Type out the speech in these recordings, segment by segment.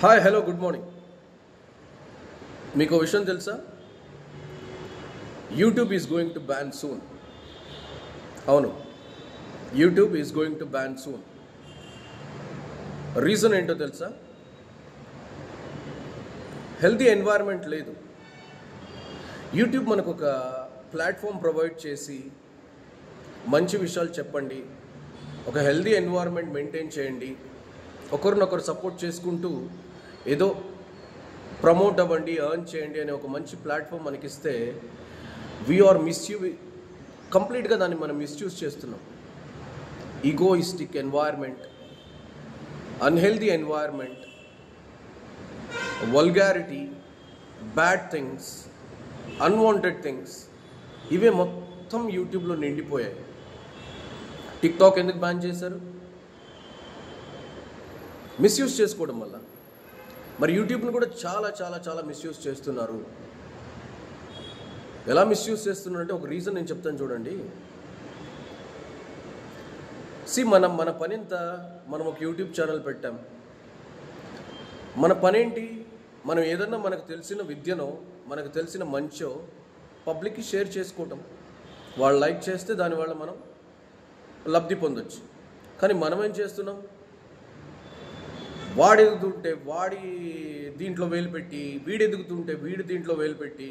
Hi hello good morning. మీకు విషయం తెలుసా? YouTube is going to ban soon. అవును, YouTube is going to ban soon. Reason ఏంటో తెలుసా? హెల్తీ ఎన్వైర్న్మెంట్ లేదు. యూట్యూబ్ మనకు ఒక ప్లాట్ఫామ్ ప్రొవైడ్ చేసి మంచి విషయాలు చెప్పండి, ఒక హెల్తీ ఎన్వైర్న్మెంట్ మెయింటైన్ చేయండి, ఒకరినొకరు సపోర్ట్ చేసుకుంటూ ఏదో ప్రమోట్ అవ్వండి, ఎర్న్ చేయండి అనే ఒక మంచి ప్లాట్ఫామ్ మనకిస్తే వీఆర్ కంప్లీట్గా దాన్ని మనం మిస్యూజ్ చేస్తున్నాం. Egoistic environment, unhealthy environment, vulgarity, bad things, unwanted things, ఇవే మొత్తం యూట్యూబ్లో నిండిపోయాయి. టిక్టాక్ ఎందుకు బ్యాన్ చేశారు? మిస్యూజ్ చేసుకోవడం వల్ల. మరి యూట్యూబ్ను కూడా చాలా చాలా చాలా మిస్యూజ్ చేస్తున్నారు. ఎలా మిస్యూజ్ చేస్తున్నారంటే ఒక రీజన్ నేను చెప్తాను చూడండి. మన పని ఎంత? మనం ఒక యూట్యూబ్ ఛానల్ పెట్టాం. మన పనేంటి? మనం ఏదన్నా మనకు తెలిసిన విద్యనో మనకు తెలిసిన మంచో పబ్లిక్కి షేర్ చేసుకోవటం. వాళ్ళు లైక్ చేస్తే దానివల్ల మనం లబ్ధి పొందొచ్చు. కానీ మనం ఏం చేస్తున్నాం? వాడు ఎదుగుతుంటే వాడి దీంట్లో వేలు పెట్టి, వీడు ఎదుగుతుంటే వీడి దీంట్లో వేలు పెట్టి,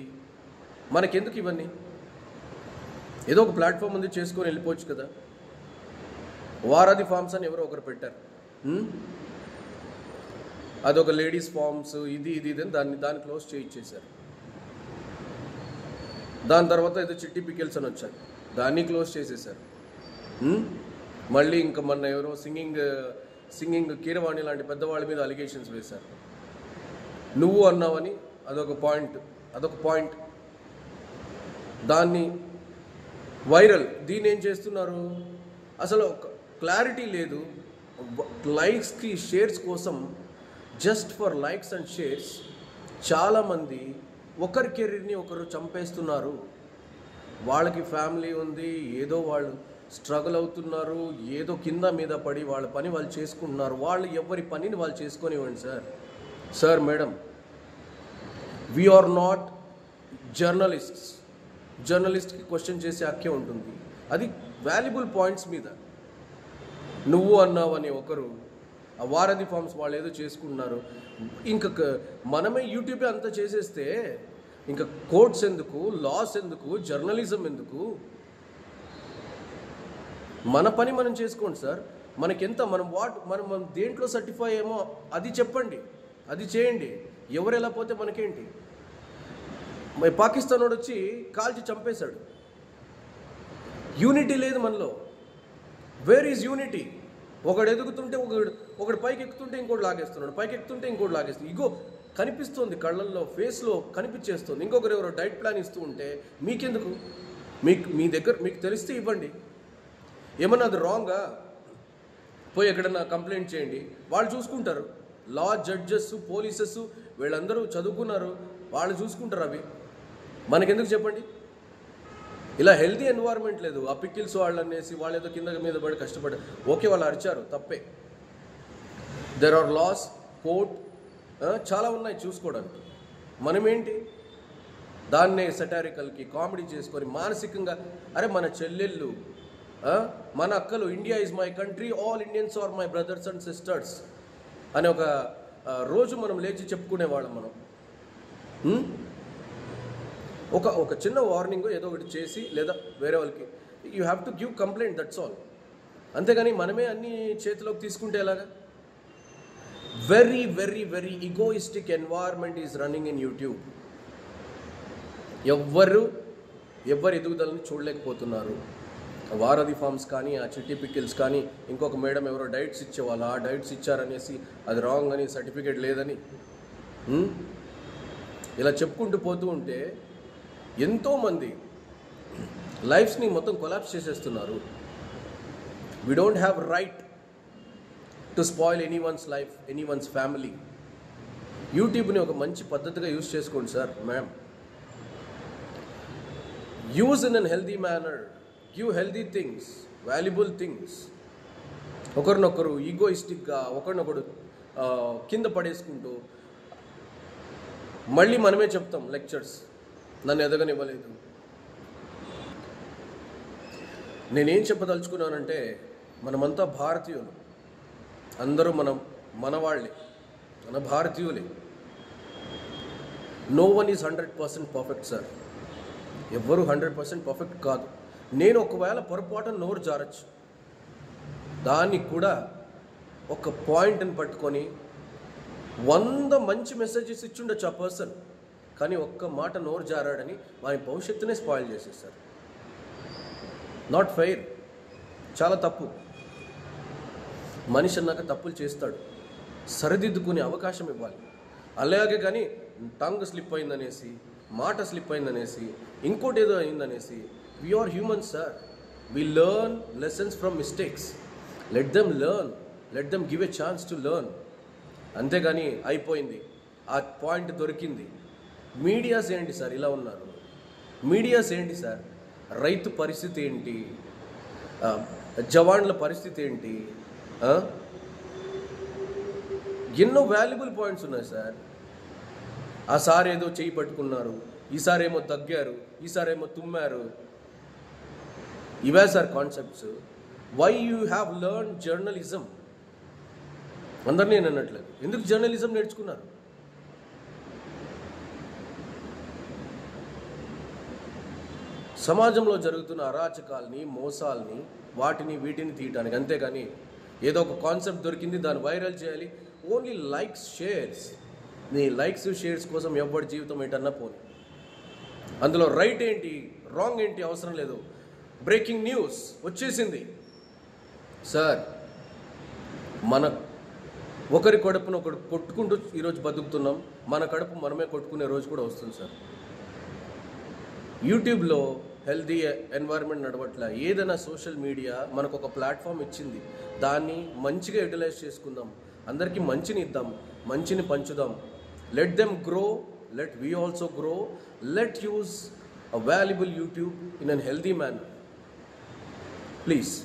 మనకెందుకు ఇవన్నీ? ఏదో ఒక ప్లాట్ఫామ్ ఉంది, చేసుకొని వెళ్ళిపోవచ్చు కదా. వారాది ఫార్మ్స్ అని ఎవరో ఒకరు పెట్టారు. అదొక లేడీస్ ఫార్మ్స్, ఇది అని దాన్ని క్లోజ్ చేయించేశారు. దాని తర్వాత ఏదో చిట్టి పికిల్స్ అని వచ్చాయి, దాన్ని క్లోజ్ చేసేసారు. మళ్ళీ ఇంకా మొన్న ఎవరో సింగింగ్ కీరవాణి లాంటి పెద్దవాళ్ళ మీద అలిగేషన్స్ వేశారు. నువ్వు అన్నావని అదొక పాయింట్, దాన్ని వైరల్. దీన్ని ఏం చేస్తున్నారు? అసలు క్లారిటీ లేదు. లైక్స్కి షేర్స్ కోసం, just for likes and shares చాలామంది ఒకరి కెరీర్ని ఒకరు చంపేస్తున్నారు. వాళ్ళకి ఫ్యామిలీ ఉంది, ఏదో వాళ్ళు స్ట్రగుల్ అవుతున్నారు, ఏదో కింద మీద పడి వాళ్ళ పని వాళ్ళు చేసుకుంటున్నారు. వాళ్ళు ఎవరి పనిని వాళ్ళు చేసుకొనివ్వండి sir madam. We are not journalists. జర్నలిస్ట్కి క్వశ్చన్ చేసే హక్కే ఉంటుంది, అది వాల్యుబుల్ పాయింట్స్ మీద. నువ్వు అన్నావని ఒకరు, ఆ వారధి ఫార్మ్స్ వాళ్ళు ఏదో చేసుకుంటున్నారు. ఇంకా మనమే యూట్యూబే అంతా చేసేస్తే ఇంకా కోర్ట్స్ ఎందుకు, లాస్ ఎందుకు, జర్నలిజం ఎందుకు? మన పని మనం చేసుకోండి సార్. మనకెంత మనం దేంట్లో సర్టిఫై ఏమో అది చెప్పండి, అది చేయండి. ఎవరు ఎలా పోతే మనకేంటి? పాకిస్తాన్ వాడు వచ్చి కాల్చి చంపేశాడు. యూనిటీ లేదు మనలో. Where is unity? ఒకడు ఎదుగుతుంటే ఒకడు పైకి ఎక్కుతుంటే ఇంకోటి లాగేస్తున్నాడు, పైకి ఎక్కుతుంటే ఇంకోటి లాగేస్తున్నాడు. ఇగో కనిపిస్తుంది, కళ్ళల్లో, ఫేస్లో కనిపించేస్తుంది. ఇంకొకరు ఎవరో డైట్ ప్లాన్ ఇస్తూ ఉంటే మీకెందుకు? మీ దగ్గర మీకు తెలిస్తే ఇవ్వండి. ఏమన్నా అది రాంగా? పోయి ఎక్కడన్నా కంప్లైంట్ చేయండి, వాళ్ళు చూసుకుంటారు. లా జడ్జెస్, పోలీసెస్ వీళ్ళందరూ చదువుకున్నారు, వాళ్ళు చూసుకుంటారు. అవి మనకెందుకు చెప్పండి? ఇలా హెల్తీ ఎన్వైర్న్మెంట్ లేదు. ఆ పికిల్స్ వాళ్ళు అనేసి వాళ్ళు ఏదో కింద మీద పడి కష్టపడ్డారు. ఓకే, వాళ్ళు అరిచారు, తప్పే. దెర్ ఆర్ లాస్, కోర్ట్, చాలా ఉన్నాయి చూసుకోవడానికి. మనమేంటి? దాన్నే సెటారికల్కి కామెడీ చేసుకొని మానసికంగా, అరే మన చెల్లెళ్ళు, మన అక్కలు, India is my country, all Indians are my brothers and sisters అనే ఒక రోజు మనం లేచి చెప్పుకునేవాళ్ళం. మనం ఒక చిన్న వార్నింగ్ ఏదో ఒకటి చేసి, లేదా వేరే వాళ్ళకి you have to give complaint, that's all. అంతేగాని మనమే అన్ని చేతిలోకి తీసుకుంటే ఎలాగా? Very very very egoistic environment is running in YouTube. ఎవరి ఎదుగుదలని చూడలేకపోతున్నారు. వారధి ఫార్మ్స్ కానీ, ఆ చిట్టి పికిల్స్ కానీ, ఇంకొక మేడం ఎవరో డైట్స్ ఇచ్చేవాళ్ళు, ఆ డైట్స్ ఇచ్చారనేసి అది రాంగ్ అని, సర్టిఫికేట్ లేదని, ఇలా చెప్పుకుంటూ పోతూ ఉంటే ఎంతోమంది లైఫ్స్ని మొత్తం కొలాప్స్ చేసేస్తున్నారు. We don't have right to spoil anyone's life, anyone's family. యూట్యూబ్ని ఒక మంచి పద్ధతిగా యూజ్ చేసుకోండి sir, ma'am. Use in an healthy manner, give healthy things, valuable things. ఒకరినొకరు ఈగోయిస్టిక్గా ఒకరినొకడు కింద పడేసుకుంటూ మళ్ళీ మనమే చెప్తాం లెక్చర్స్, నన్ను ఎదగనివ్వలేదు. నేనేం చెప్పదలుచుకున్నానంటే, మనమంతా భారతీయులు, అందరూ మన వాళ్ళే, మన భారతీయులే. No one is 100% perfect sir. ఎవ్వరూ 100% పర్ఫెక్ట్ కాదు. నేను ఒకవేళ పొరపాటున నోరు జారచ్చు, దాన్ని కూడా ఒక పాయింట్ని పట్టుకొని 100 మంచి మెసేజెస్ ఇచ్చుండొచ్చు ఆ పర్సన్, కానీ ఒక్క మాట నోరు జారాడని వారి భవిష్యత్తునే స్పాయిల్ చేసేస్తారు. నాట్ ఫెయిర్, చాలా తప్పు. మనిషి అన్నాక తప్పులు చేస్తాడు, సరిదిద్దుకునే అవకాశం ఇవ్వాలి. అలాగే కానీ టంగ్ స్లిప్ అయిందనేసి, మాట స్లిప్ అయిందనేసి, ఇంకోటి ఏదో అయిందనేసి, we are humans sir, we learn lessons from mistakes. Let them learn, let them give a chance to learn. అంతేగాని అయిపోయింది, ఆ పాయింట్ దొరికింది. మీడియాస్ ఏంటి సార్ ఇలా ఉన్నారు? మీడియాస్ ఏంటి సార్? రైతు పరిస్థితి ఏంటి, జవాన్ల పరిస్థితి ఏంటి, ఎన్నో వాల్యుబుల్ పాయింట్స్ ఉన్నాయి సార్. ఆ సార్ ఏదో చేయి పట్టుకున్నారు, ఈసారేమో దగ్గారు, ఈసారేమో తుమ్మారు. ఇవే sir concepts. Why you have learn journalism? అందరినీ నేను అన్నట్లేదు, ఎందుకు జర్నలిజం నేర్చుకున్నారు? సమాజంలో జరుగుతున్న అరాచకాల్ని, మోసాల్ని, వాటిని వీటిని తీయటానికి. అంతేగాని ఏదో ఒక కాన్సెప్ట్ దొరికింది, దాన్ని వైరల్ చేయాలి. Only likes, shares. నీ లైక్స్, షేర్స్ కోసం ఎవరి జీవితం ఏంటన్నా పోనీ. అందులో రైట్ ఏంటి, రాంగ్ ఏంటి అవసరం లేదు. బ్రేకింగ్ న్యూస్ వచ్చేసింది సార్. మన ఒకరి కడుపును ఒకడు కొట్టుకుంటూ ఈరోజు బతుకుతున్నాం. మన కడుపు మనమే కొట్టుకునే రోజు కూడా వస్తుంది సార్. యూట్యూబ్లో హెల్దీ ఎన్వైరన్మెంట్ నడవట్ల. ఏదైనా సోషల్ మీడియా మనకు ఒక ప్లాట్ఫామ్ ఇచ్చింది, దాన్ని మంచిగా యూటిలైజ్ చేసుకుందాం, అందరికీ మంచిని ఇద్దాం, మంచిని పంచుదాం. Let them grow, let we also grow. Let use a valuable YouTube in a healthy manner. Please.